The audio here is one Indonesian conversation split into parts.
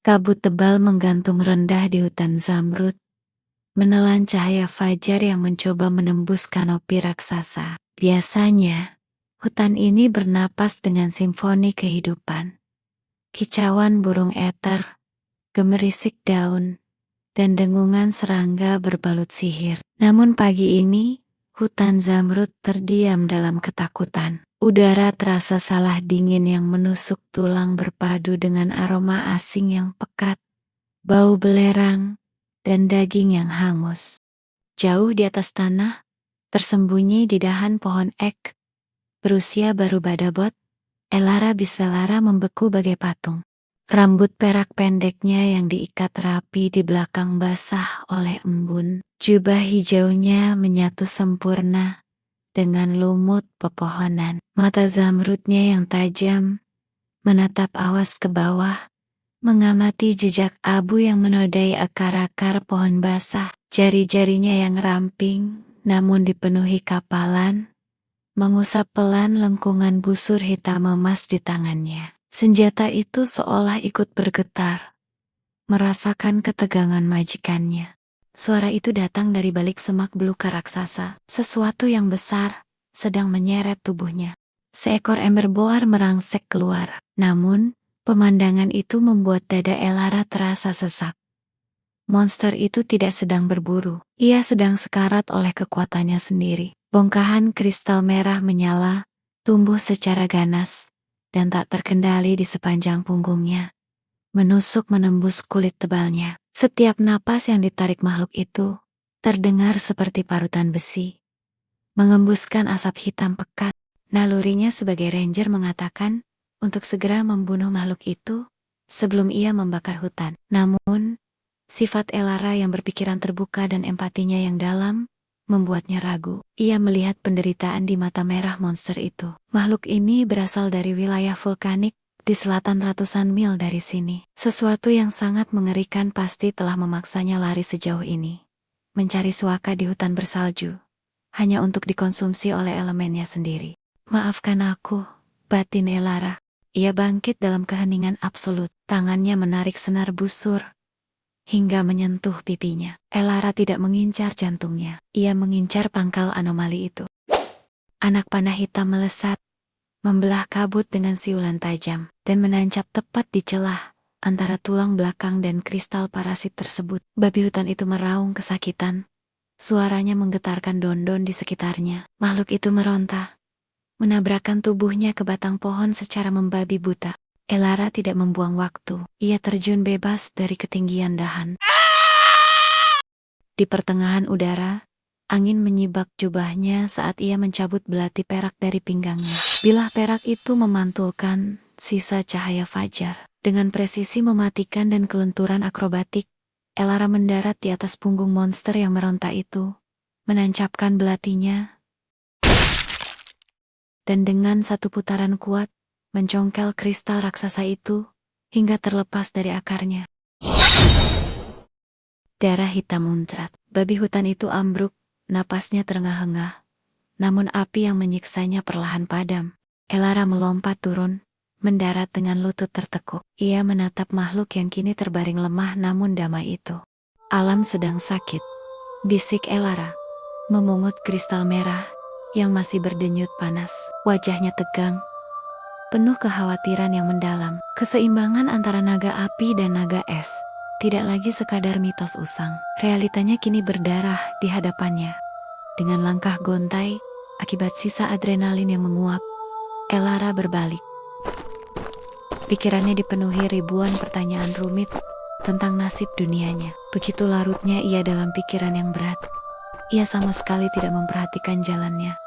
Kabut tebal menggantung rendah di hutan zamrud, menelan cahaya fajar yang mencoba menembus kanopi raksasa. Biasanya, hutan ini bernapas dengan simfoni kehidupan. Kicauan burung eter, gemerisik daun, dan dengungan serangga berbalut sihir. Namun pagi ini, hutan zamrud terdiam dalam ketakutan. Udara terasa salah dingin yang menusuk tulang berpadu dengan aroma asing yang pekat, bau belerang, dan daging yang hangus. Jauh di atas tanah, tersembunyi di dahan pohon ek, berusia baru badabot, Elara Bisvelara membeku bagai patung. Rambut perak pendeknya yang diikat rapi di belakang basah oleh embun, jubah hijaunya menyatu sempurna dengan lumut pepohonan. Mata zamrudnya yang tajam menatap awas ke bawah, mengamati jejak abu yang menodai akar-akar pohon basah. Jari-jarinya yang ramping namun dipenuhi kapalan, mengusap pelan lengkungan busur hitam emas di tangannya. Senjata itu seolah ikut bergetar, merasakan ketegangan majikannya. Suara itu datang dari balik semak belukar raksasa. Sesuatu yang besar sedang menyeret tubuhnya. Seekor ember boar merangsek keluar. Namun, pemandangan itu membuat dada Elara terasa sesak. Monster itu tidak sedang berburu. Ia sedang sekarat oleh kekuatannya sendiri. Bongkahan kristal merah menyala, tumbuh secara ganas, dan tak terkendali di sepanjang punggungnya. Menusuk menembus kulit tebalnya. Setiap napas yang ditarik makhluk itu, terdengar seperti parutan besi. Mengembuskan asap hitam pekat. Nalurinya sebagai ranger mengatakan, untuk segera membunuh makhluk itu, sebelum ia membakar hutan. Namun, sifat Elara yang berpikiran terbuka dan empatinya yang dalam, membuatnya ragu. Ia melihat penderitaan di mata merah monster itu. Makhluk ini berasal dari wilayah vulkanik, di selatan ratusan mil dari sini. Sesuatu yang sangat mengerikan pasti telah memaksanya lari sejauh ini. Mencari suaka di hutan bersalju, hanya untuk dikonsumsi oleh elemennya sendiri. Maafkan aku, batin Elara. Ia bangkit dalam keheningan absolut. Tangannya menarik senar busur hingga menyentuh pipinya. Elara tidak mengincar jantungnya. Ia mengincar pangkal anomali itu. Anak panah hitam melesat, membelah kabut dengan siulan tajam, dan menancap tepat di celah antara tulang belakang dan kristal parasit tersebut. Babi hutan itu meraung kesakitan. Suaranya menggetarkan daun-daun di sekitarnya. Makhluk itu meronta, menabrakkan tubuhnya ke batang pohon secara membabi buta. Elara tidak membuang waktu. Ia terjun bebas dari ketinggian dahan. Di pertengahan udara, angin menyibak jubahnya saat ia mencabut belati perak dari pinggangnya. Bilah perak itu memantulkan sisa cahaya fajar. Dengan presisi mematikan dan kelenturan akrobatik, Elara mendarat di atas punggung monster yang meronta itu, menancapkan belatinya, dan dengan satu putaran kuat, mencongkel kristal raksasa itu, hingga terlepas dari akarnya. Darah hitam muncrat. Babi hutan itu ambruk, napasnya terengah-engah. Namun api yang menyiksanya perlahan padam. Elara melompat turun, mendarat dengan lutut tertekuk. Ia menatap makhluk yang kini terbaring lemah namun damai itu. Alam sedang sakit, bisik Elara, memungut kristal merah yang masih berdenyut panas. Wajahnya tegang, penuh kekhawatiran yang mendalam. Keseimbangan antara naga api dan naga es tidak lagi sekadar mitos usang. Realitanya kini berdarah di hadapannya. Dengan langkah gontai, akibat sisa adrenalin yang menguap, Elara berbalik. Pikirannya dipenuhi ribuan pertanyaan rumit tentang nasib dunianya. Begitu larutnya ia dalam pikiran yang berat. Ia sama sekali tidak memperhatikan jalannya.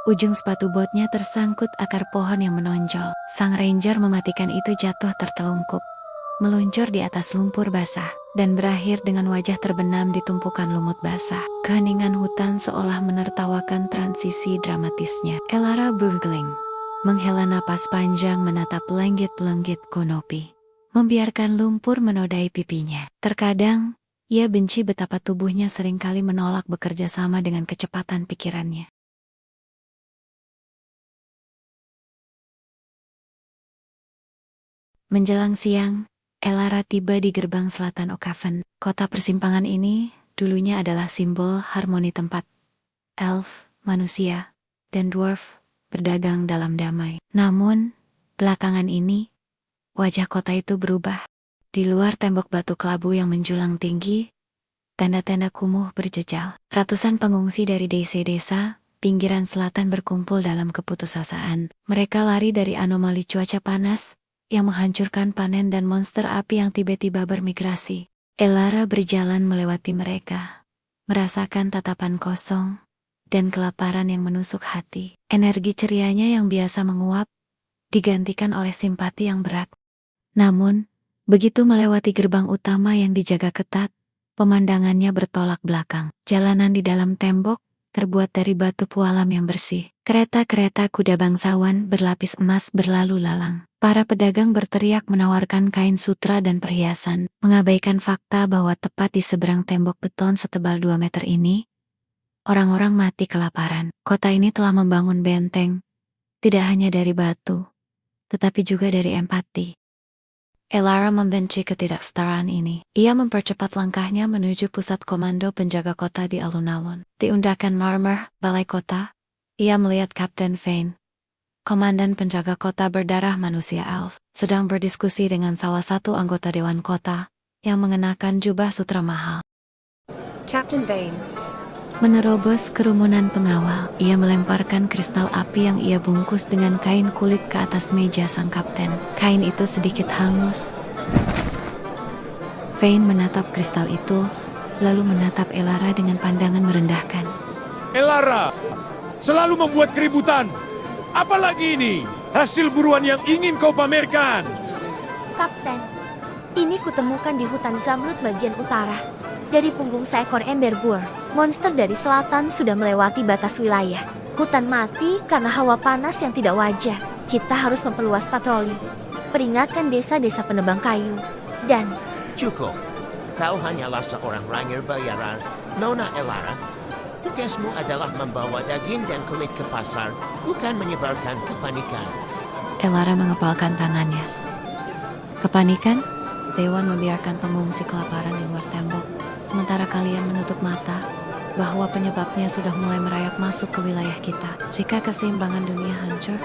Ujung sepatu botnya tersangkut akar pohon yang menonjol. Sang ranger mematikan itu jatuh tertelungkup, meluncur di atas lumpur basah, dan berakhir dengan wajah terbenam di tumpukan lumut basah. Keheningan hutan seolah menertawakan transisi dramatisnya. Elara bergeling, menghela napas panjang menatap lenggit-lenggit konopi, membiarkan lumpur menodai pipinya. Terkadang, ia benci betapa tubuhnya seringkali menolak bekerja sama dengan kecepatan pikirannya. Menjelang siang, Elara tiba di gerbang selatan Oakhven. Kota persimpangan ini dulunya adalah simbol harmoni tempat elf, manusia, dan dwarf berdagang dalam damai. Namun, belakangan ini, wajah kota itu berubah. Di luar tembok batu kelabu yang menjulang tinggi, tenda-tenda kumuh berjejal. Ratusan pengungsi dari desa-desa pinggiran selatan berkumpul dalam keputusasaan. Mereka lari dari anomali cuaca panas yang menghancurkan panen dan monster api yang tiba-tiba bermigrasi. Elara berjalan melewati mereka, merasakan tatapan kosong dan kelaparan yang menusuk hati. Energi cerianya yang biasa menguap digantikan oleh simpati yang berat. Namun, begitu melewati gerbang utama yang dijaga ketat, pemandangannya bertolak belakang. Jalanan di dalam tembok terbuat dari batu pualam yang bersih. Kereta-kereta kuda bangsawan berlapis emas berlalu lalang. Para pedagang berteriak menawarkan kain sutra dan perhiasan, mengabaikan fakta bahwa tepat di seberang tembok beton setebal 2 meter ini, orang-orang mati kelaparan. Kota ini telah membangun benteng, tidak hanya dari batu, tetapi juga dari empati. Elara membenci ketidaksetaraan ini. Ia mempercepat langkahnya menuju pusat komando penjaga kota di alun-alun. Di undakan marmer, balai kota, ia melihat Kapten Vane, komandan penjaga kota berdarah manusia elf, sedang berdiskusi dengan salah satu anggota dewan kota yang mengenakan jubah sutra mahal. Captain Vane. Menerobos kerumunan pengawal, ia melemparkan kristal api yang ia bungkus dengan kain kulit ke atas meja sang kapten. Kain itu sedikit hangus. Vane menatap kristal itu, lalu menatap Elara dengan pandangan merendahkan. Elara, selalu membuat keributan. Apalagi ini? Hasil buruan yang ingin kau pamerkan. Kapten, ini kutemukan di hutan Zamrud bagian utara. Dari punggung seekor ember boar, monster dari selatan sudah melewati batas wilayah. Hutan mati karena hawa panas yang tidak wajar. Kita harus memperluas patroli, peringatkan desa-desa penebang kayu, dan... Cukup. Kau hanyalah seorang ranger bayaran, Nona Elara. Tugasmu adalah membawa daging dan kulit ke pasar, bukan menyebarkan kepanikan. Elara mengepalkan tangannya. Kepanikan? Dewan membiarkan pengungsi kelaparan di luar tembok, sementara kalian menutup mata bahwa penyebabnya sudah mulai merayap masuk ke wilayah kita. Jika keseimbangan dunia hancur,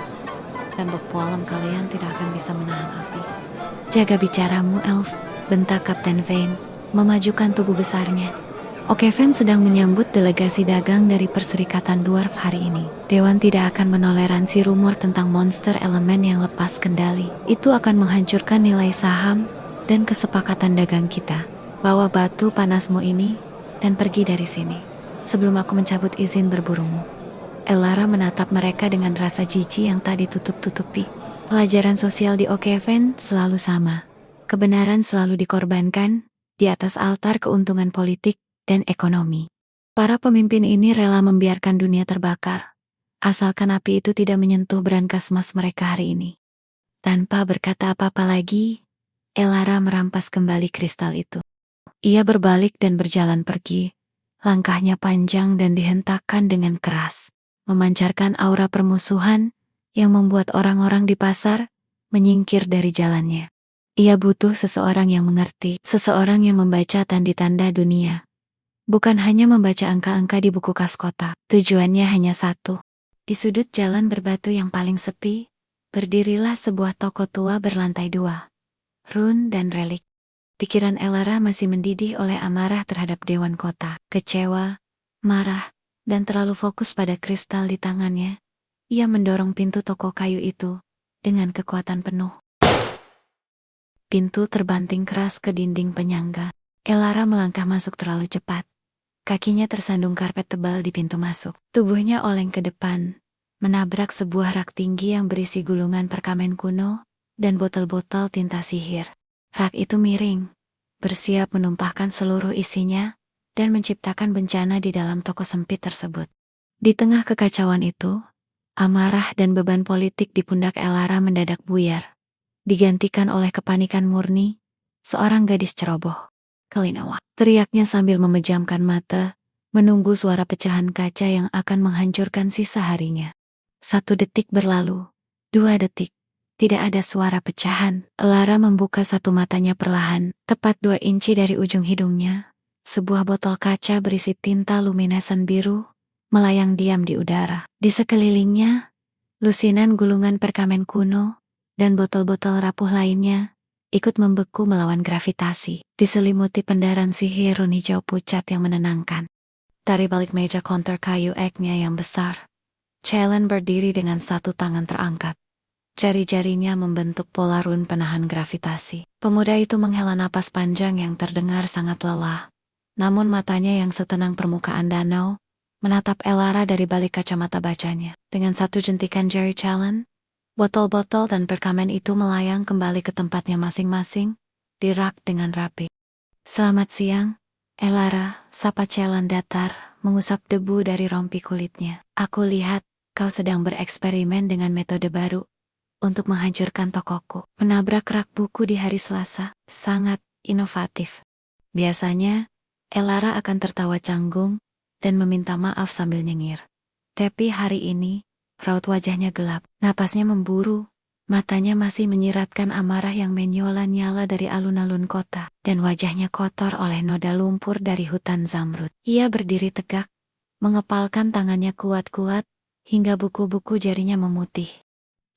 tembok pualam kalian tidak akan bisa menahan api. Jaga bicaramu, Elf, bentak Kapten Vane, memajukan tubuh besarnya. Oakhven sedang menyambut delegasi dagang dari Perserikatan Dwarf hari ini. Dewan tidak akan menoleransi rumor tentang monster elemen yang lepas kendali. Itu akan menghancurkan nilai saham dan kesepakatan dagang kita. Bawa batu panasmu ini dan pergi dari sini sebelum aku mencabut izin berburumu. Elara menatap mereka dengan rasa jijik yang tak ditutup-tutupi. Pelajaran sosial di Oakhven selalu sama. Kebenaran selalu dikorbankan di atas altar keuntungan politik dan ekonomi. Para pemimpin ini rela membiarkan dunia terbakar, asalkan api itu tidak menyentuh brankas emas mereka hari ini. Tanpa berkata apa-apa lagi, Elara merampas kembali kristal itu. Ia berbalik dan berjalan pergi. Langkahnya panjang dan dihentakkan dengan keras, memancarkan aura permusuhan yang membuat orang-orang di pasar menyingkir dari jalannya. Ia butuh seseorang yang mengerti, seseorang yang membaca tanda-tanda dunia. Bukan hanya membaca angka-angka di buku kas kota. Tujuannya hanya satu. Di sudut jalan berbatu yang paling sepi, berdirilah sebuah toko tua berlantai 2. Rune dan relik. Pikiran Elara masih mendidih oleh amarah terhadap Dewan Kota. Kecewa, marah, dan terlalu fokus pada kristal di tangannya. Ia mendorong pintu toko kayu itu dengan kekuatan penuh. Pintu terbanting keras ke dinding penyangga. Elara melangkah masuk terlalu cepat. Kakinya tersandung karpet tebal di pintu masuk. Tubuhnya oleng ke depan, menabrak sebuah rak tinggi yang berisi gulungan perkamen kuno dan botol-botol tinta sihir. Rak itu miring, bersiap menumpahkan seluruh isinya dan menciptakan bencana di dalam toko sempit tersebut. Di tengah kekacauan itu, amarah dan beban politik di pundak Elara mendadak buyar, digantikan oleh kepanikan murni, seorang gadis ceroboh. Kalinawa, teriaknya sambil memejamkan mata, menunggu suara pecahan kaca yang akan menghancurkan sisa harinya. 1 detik berlalu, 2 detik, Tidak ada suara pecahan. Elara membuka satu matanya perlahan, tepat 2 inci dari ujung hidungnya. Sebuah botol kaca berisi tinta luminesan biru melayang diam di udara. Di sekelilingnya, lusinan gulungan perkamen kuno dan botol-botol rapuh lainnya ikut membeku melawan gravitasi, diselimuti pendaran sihir run hijau pucat yang menenangkan. Dari balik meja konter kayu eknya yang besar, Cellen berdiri dengan satu tangan terangkat. Jari-jarinya membentuk pola run penahan gravitasi. Pemuda itu menghela napas panjang yang terdengar sangat lelah. Namun matanya yang setenang permukaan danau menatap Elara dari balik kacamata bacanya. Dengan satu jentikan jari Cellen, botol-botol dan perkamen itu melayang kembali ke tempatnya masing-masing, di rak dengan rapi. Selamat siang, Elara, sapa Cellen datar, mengusap debu dari rompi kulitnya. Aku lihat kau sedang bereksperimen dengan metode baru untuk menghancurkan tokoku. Menabrak rak buku di hari Selasa, sangat inovatif. Biasanya, Elara akan tertawa canggung dan meminta maaf sambil nyengir. Tapi hari ini, raut wajahnya gelap, napasnya memburu, matanya masih menyiratkan amarah yang menyola nyala dari alun-alun kota, dan wajahnya kotor oleh noda lumpur dari hutan zamrud. Ia berdiri tegak, mengepalkan tangannya kuat-kuat, hingga buku-buku jarinya memutih.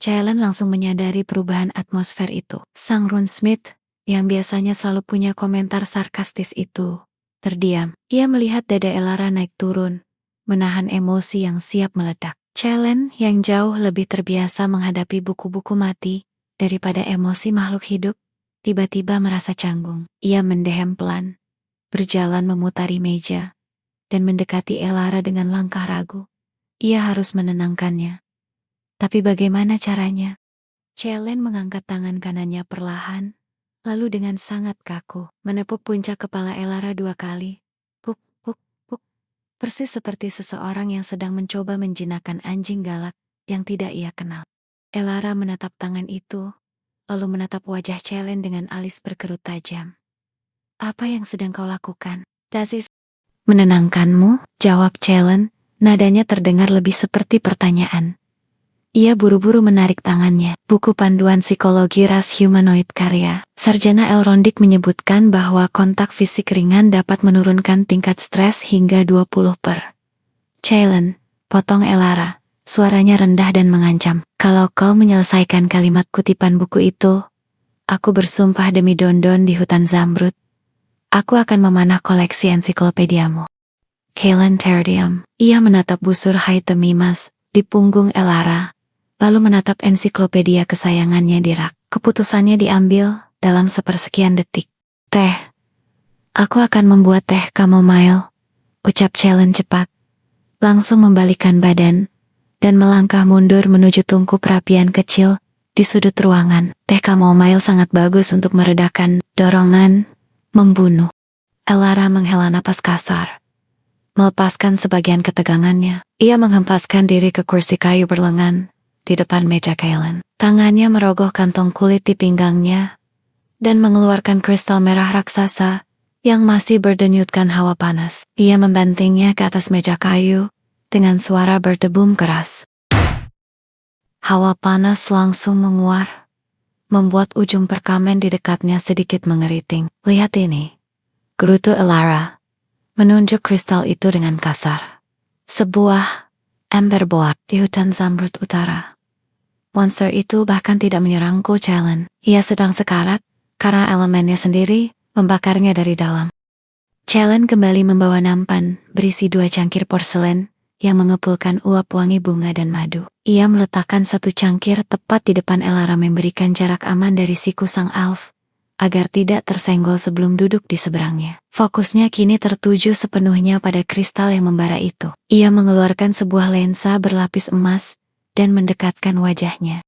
Cellen langsung menyadari perubahan atmosfer itu. Sang runesmith, yang biasanya selalu punya komentar sarkastis itu, terdiam. Ia melihat dada Elara naik turun, menahan emosi yang siap meledak. Cellen yang jauh lebih terbiasa menghadapi buku-buku mati daripada emosi makhluk hidup, tiba-tiba merasa canggung. Ia mendehem pelan, berjalan memutari meja, dan mendekati Elara dengan langkah ragu. Ia harus menenangkannya. Tapi bagaimana caranya? Cellen mengangkat tangan kanannya perlahan, lalu dengan sangat kaku, menepuk puncak kepala Elara 2 kali. Puk, puk, puk. Persis seperti seseorang yang sedang mencoba menjinakkan anjing galak yang tidak ia kenal. Elara menatap tangan itu, lalu menatap wajah Cellen dengan alis berkerut tajam. Apa yang sedang kau lakukan? Dasis. Menenangkanmu, jawab Cellen, nadanya terdengar lebih seperti pertanyaan. Ia buru-buru menarik tangannya. Buku panduan psikologi ras humanoid karya Sarjana Elrondik menyebutkan bahwa kontak fisik ringan dapat menurunkan tingkat stres hingga 20%. Cellen, potong Elara, suaranya rendah dan mengancam. Kalau kau menyelesaikan kalimat kutipan buku itu, aku bersumpah demi Dondon di hutan zamrud, aku akan memanah koleksi ensiklopediamu. Cellen terdiam. Ia menatap busur hitam Mimas di punggung Elara, lalu menatap ensiklopedia kesayangannya di rak. Keputusannya diambil dalam sepersekian detik. Teh. Aku akan membuat teh chamomile, ucap Cellen cepat. Langsung membalikkan badan, dan melangkah mundur menuju tungku perapian kecil di sudut ruangan. Teh chamomile sangat bagus untuk meredakan dorongan membunuh. Elara menghela napas kasar. Melepaskan sebagian ketegangannya, ia menghempaskan diri ke kursi kayu berlengan di depan meja Cellen. Tangannya merogoh kantong kulit di pinggangnya dan mengeluarkan kristal merah raksasa yang masih berdenyutkan hawa panas. Ia membantingnya ke atas meja kayu dengan suara berdebum keras. Hawa panas langsung menguar, membuat ujung perkamen di dekatnya sedikit mengeriting. Lihat ini, gerutu Elara, menunjuk kristal itu dengan kasar. Sebuah ember boak di hutan zamrud utara. Monster itu bahkan tidak menyerangku, Cellen. Ia sedang sekarat, karena elemennya sendiri membakarnya dari dalam. Cellen kembali membawa nampan, berisi 2 cangkir porselen, yang mengepulkan uap wangi bunga dan madu. Ia meletakkan 1 cangkir tepat di depan Elara, memberikan jarak aman dari siku sang elf, agar tidak tersenggol sebelum duduk di seberangnya. Fokusnya kini tertuju sepenuhnya pada kristal yang membara itu. Ia mengeluarkan sebuah lensa berlapis emas, dan mendekatkan wajahnya.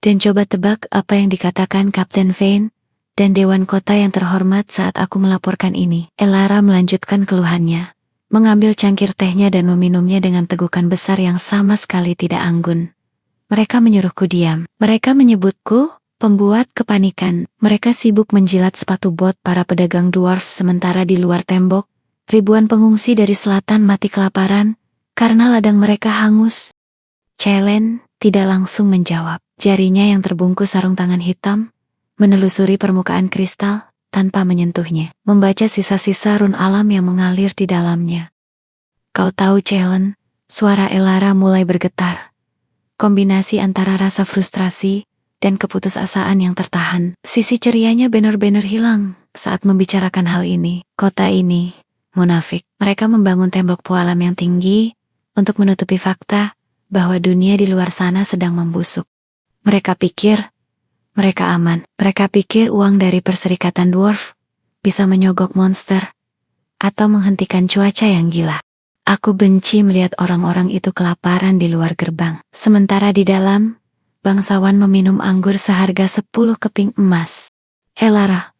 Dan coba tebak apa yang dikatakan Kapten Vane dan Dewan Kota yang terhormat saat aku melaporkan ini. Elara melanjutkan keluhannya, mengambil cangkir tehnya dan meminumnya dengan tegukan besar yang sama sekali tidak anggun. Mereka menyuruhku diam. Mereka menyebutku pembuat kepanikan. Mereka sibuk menjilat sepatu bot para pedagang dwarf, sementara di luar tembok, ribuan pengungsi dari selatan mati kelaparan karena ladang mereka hangus. Cellen, tidak langsung menjawab. Jarinya yang terbungkus sarung tangan hitam menelusuri permukaan kristal tanpa menyentuhnya, membaca sisa-sisa run alam yang mengalir di dalamnya. Kau tahu, Celen, suara Elara mulai bergetar. Kombinasi antara rasa frustrasi dan keputusasaan yang tertahan. Sisi cerianya benar-benar hilang saat membicarakan hal ini. Kota ini munafik. Mereka membangun tembok pualam yang tinggi untuk menutupi fakta bahwa dunia di luar sana sedang membusuk. Mereka pikir mereka aman. Mereka pikir uang dari Perserikatan Dwarf bisa menyogok monster atau menghentikan cuaca yang gila. Aku benci melihat orang-orang itu kelaparan di luar gerbang. Sementara di dalam, bangsawan meminum anggur seharga 10 keping emas. Elara,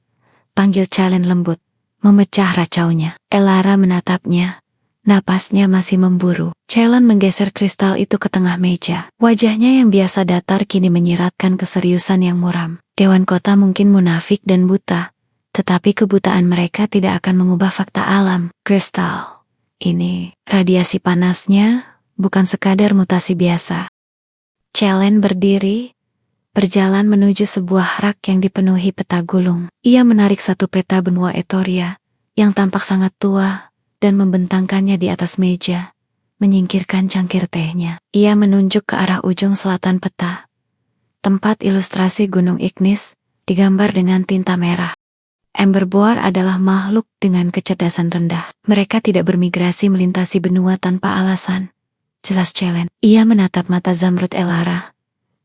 panggil Celen lembut, memecah racaunya. Elara menatapnya. Napasnya masih memburu. Celen menggeser kristal itu ke tengah meja. Wajahnya yang biasa datar kini menyiratkan keseriusan yang muram. Dewan kota mungkin munafik dan buta, tetapi kebutaan mereka tidak akan mengubah fakta alam. Kristal ini, radiasi panasnya bukan sekadar mutasi biasa. Celen berdiri, berjalan menuju sebuah rak yang dipenuhi peta gulung. Ia menarik satu peta benua Etoria yang tampak sangat tua dan membentangkannya di atas meja, menyingkirkan cangkir tehnya. Ia menunjuk ke arah ujung selatan peta. Tempat ilustrasi Gunung Ignis digambar dengan tinta merah. Emberboar adalah makhluk dengan kecerdasan rendah. Mereka tidak bermigrasi melintasi benua tanpa alasan. Jelas Celen. Ia menatap mata Zamrud Elara.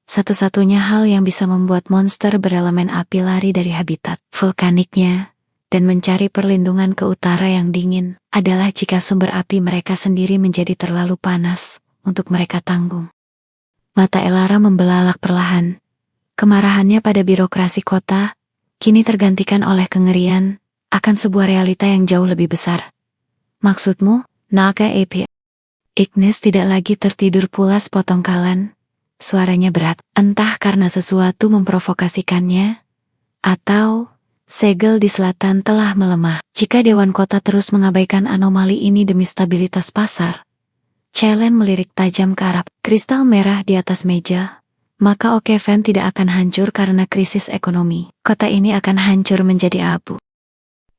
Satu-satunya hal yang bisa membuat monster berelemen api lari dari habitat vulkaniknya dan mencari perlindungan ke utara yang dingin adalah jika sumber api mereka sendiri menjadi terlalu panas untuk mereka tanggung. Mata Elara membelalak perlahan. Kemarahannya pada birokrasi kota kini tergantikan oleh kengerian akan sebuah realita yang jauh lebih besar. Maksudmu, Naga Epi? Ignis tidak lagi tertidur pulas potongkalan. Suaranya berat, entah karena sesuatu memprovokasikannya, atau segel di selatan telah melemah. Jika Dewan Kota terus mengabaikan anomali ini demi stabilitas pasar, Celen melirik tajam ke arah kristal merah di atas meja, maka Okeven tidak akan hancur karena krisis ekonomi. Kota ini akan hancur menjadi abu.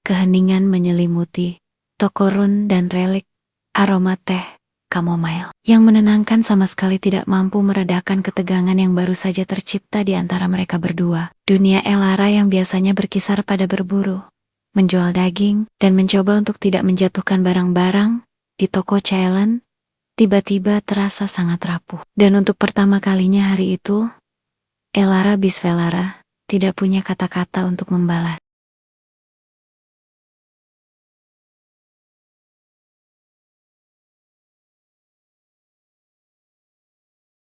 Keheningan menyelimuti toko run dan relik, aroma teh chamomile yang menenangkan sama sekali tidak mampu meredakan ketegangan yang baru saja tercipta di antara mereka berdua. Dunia Elara yang biasanya berkisar pada berburu, menjual daging, dan mencoba untuk tidak menjatuhkan barang-barang di toko Celen, tiba-tiba terasa sangat rapuh. Dan untuk pertama kalinya hari itu, Elara Bisvelara tidak punya kata-kata untuk membalas.